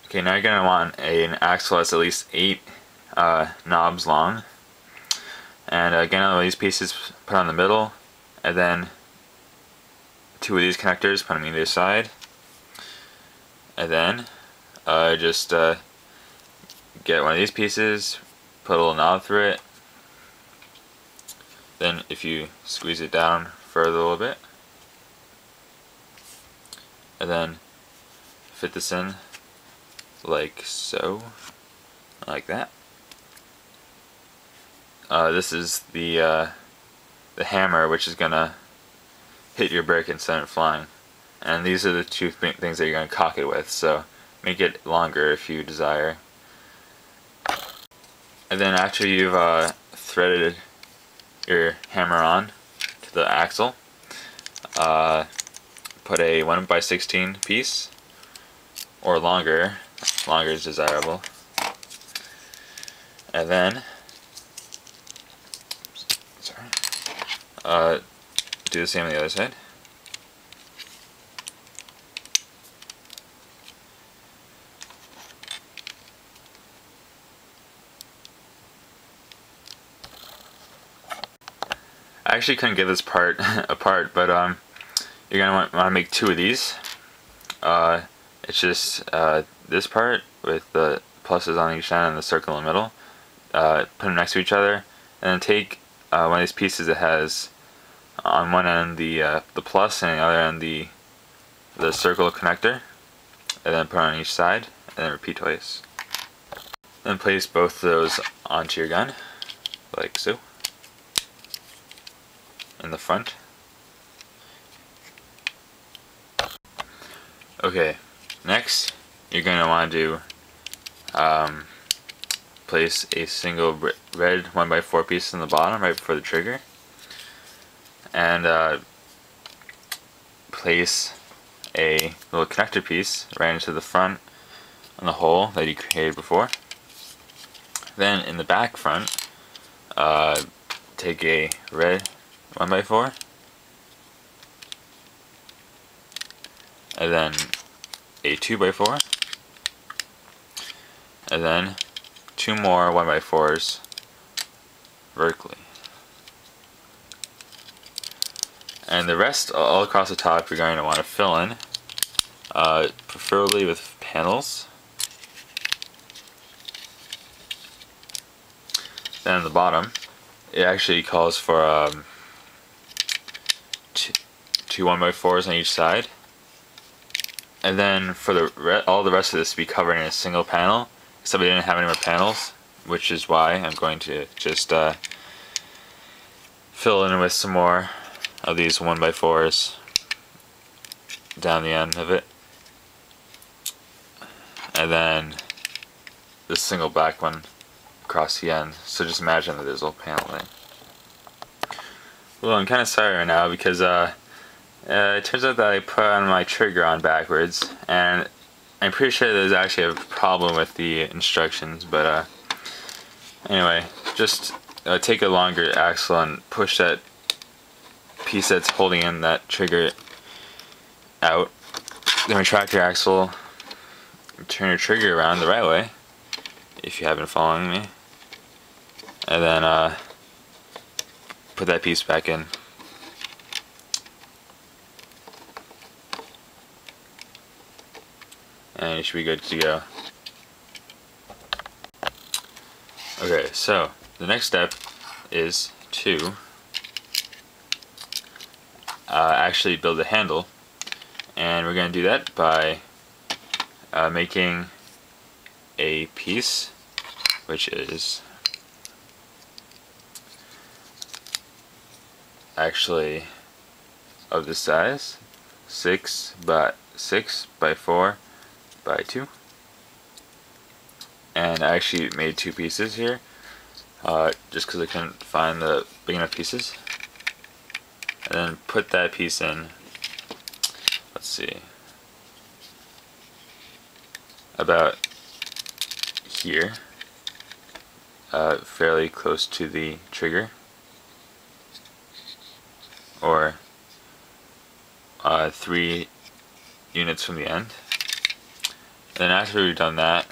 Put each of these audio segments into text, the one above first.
Okay, now you're going to want an axle that's at least 8 knobs long. And again, all these pieces put on the middle, and then 2 of these connectors put on either side. And then just get one of these pieces, put a little knob through it. Then if you squeeze it down further a little bit, and then fit this in like so, like that. This is the hammer, which is gonna hit your brick and send it flying. And these are the 2 things that you're gonna cock it with. So make it longer if you desire. And then after you've threaded your hammer on to the axle, put a 1x16 piece, or longer is desirable, and then do the same on the other side. I actually couldn't get this part apart, but you're gonna want to make 2 of these. It's just this part with the pluses on each end and the circle in the middle. Put them next to each other, and then take one of these pieces that has on one end the plus and the other end the circle connector, and then put it on each side, and then repeat twice. Then place both of those onto your gun, like so, in the front. Okay, next you're going to want to place a single red 1x4 piece in the bottom right before the trigger, and place a little connector piece right into the front on the hole that you created before. Then in the back front, take a red 1x4, and then a 2x4, and then 2 more 1x4s vertically. And the rest all across the top you're going to want to fill in, preferably with panels. Then on the bottom, it actually calls for 2 1x4s on each side. And then for all the rest of this to be covered in a single panel, except we didn't have any more panels, which is why I'm going to just fill in with some more of these 1x4s down the end of it, and then this single black one across the end. So just imagine that there's a little paneling. Well, I'm kind of sorry right now because it turns out that I put on my trigger on backwards, and I'm pretty sure there's actually a problem with the instructions, but anyway, just take a longer axle and push that piece that's holding in that trigger out. Then retract your axle, turn your trigger around the right way, if you have been following me, and then put that piece back in. And you should be good to go. Okay, so the next step is to actually build a handle, and we're going to do that by making a piece which is actually of this size, 6 by 4 by 2, and I actually made 2 pieces here just because I couldn't find the big enough pieces. And then put that piece in, let's see, about here, fairly close to the trigger, or 3 units from the end. then after we've done that,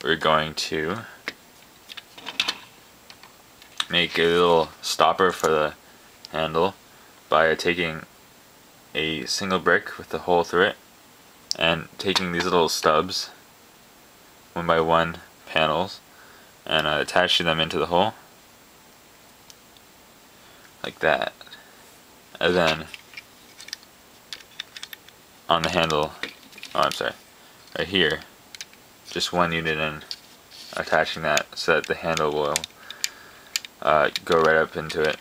we're going to make a little stopper for the handle by taking a single brick with the hole through it and taking these little stubs, 1 by 1 panels, and attaching them into the hole like that. And then on the handle, right here, just 1 unit in, attaching that so that the handle will go right up into it.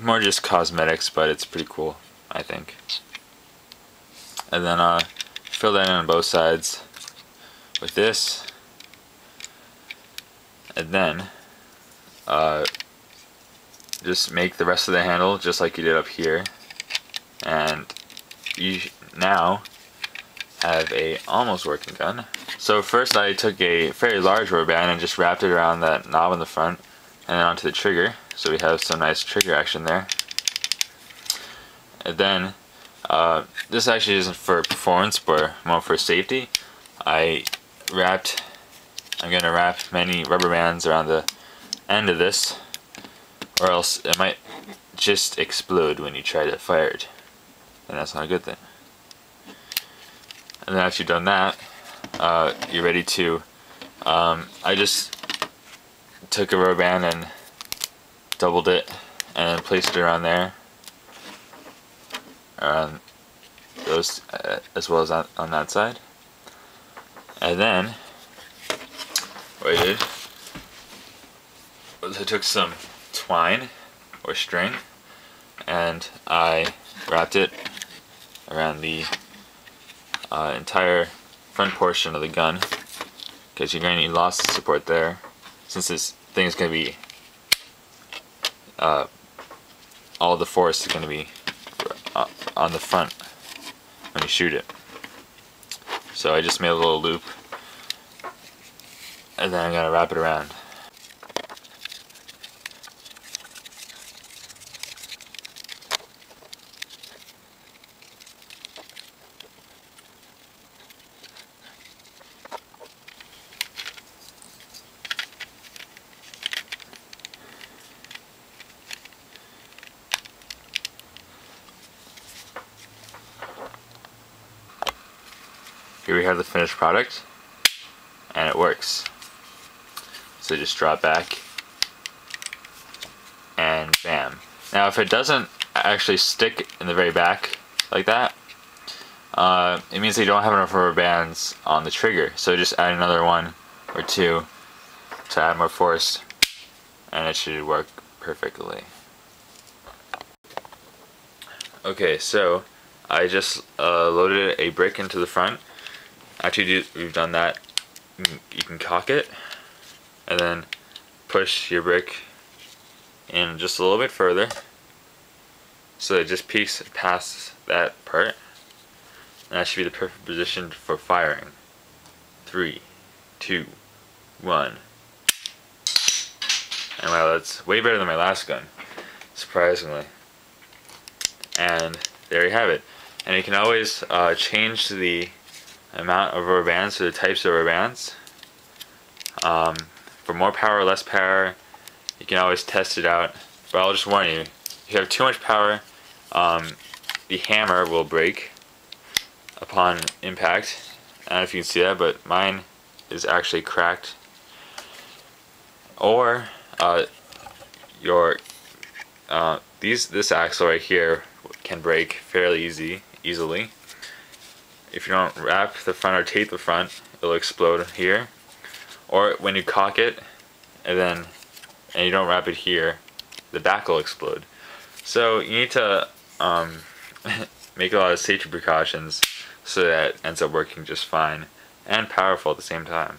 More just cosmetics, but it's pretty cool, I think. And then fill that in on both sides with this, and then just make the rest of the handle just like you did up here, and you now have a almost working gun. So first I took a very large rubber band and just wrapped it around that knob in the front and then onto the trigger, so we have some nice trigger action there. And then this actually isn't for performance but more for safety. I'm gonna wrap many rubber bands around the end of this, or else it might just explode when you try to fire it, and that's not a good thing. And then after you've done that, you're ready to, I just took a rubber band and doubled it and placed it around there, around those, as well as on that side. And then what I did was I took some twine or string and I wrapped it around the entire front portion of the gun, because you're going to need lots of support there, since this thing is going to be all the force is going to be on the front when you shoot it. So I just made a little loop, and then I'm going to wrap it around. Here we have the finished product, and it works. So just drop back, and bam. Now if it doesn't actually stick in the very back like that, it means that you don't have enough rubber bands on the trigger. So just add another 1 or 2 to add more force, and it should work perfectly. Okay, so I just loaded a brick into the front. After you've done that, you can cock it and then push your brick in just a little bit further so it just peeks past that part, and that should be the perfect position for firing. 3, 2, 1. And wow, that's way better than my last gun, surprisingly. And there you have it. And you can always change the amount of rubber bands, or the types of rubber bands. For more power or less power, you can always test it out. But I'll just warn you, if you have too much power, the hammer will break upon impact. I don't know if you can see that, but mine is actually cracked. Or this axle right here can break fairly easily. If you don't wrap the front or tape the front, it'll explode here. Or when you cock it and you don't wrap it here, the back will explode. So you need to make a lot of safety precautions so that it ends up working just fine and powerful at the same time.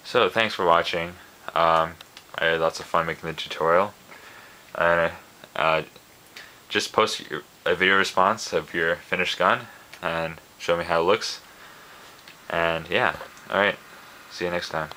So thanks for watching. I had lots of fun making the tutorial. Just post a video response of your finished gun and show me how it looks. And yeah, alright, see you next time.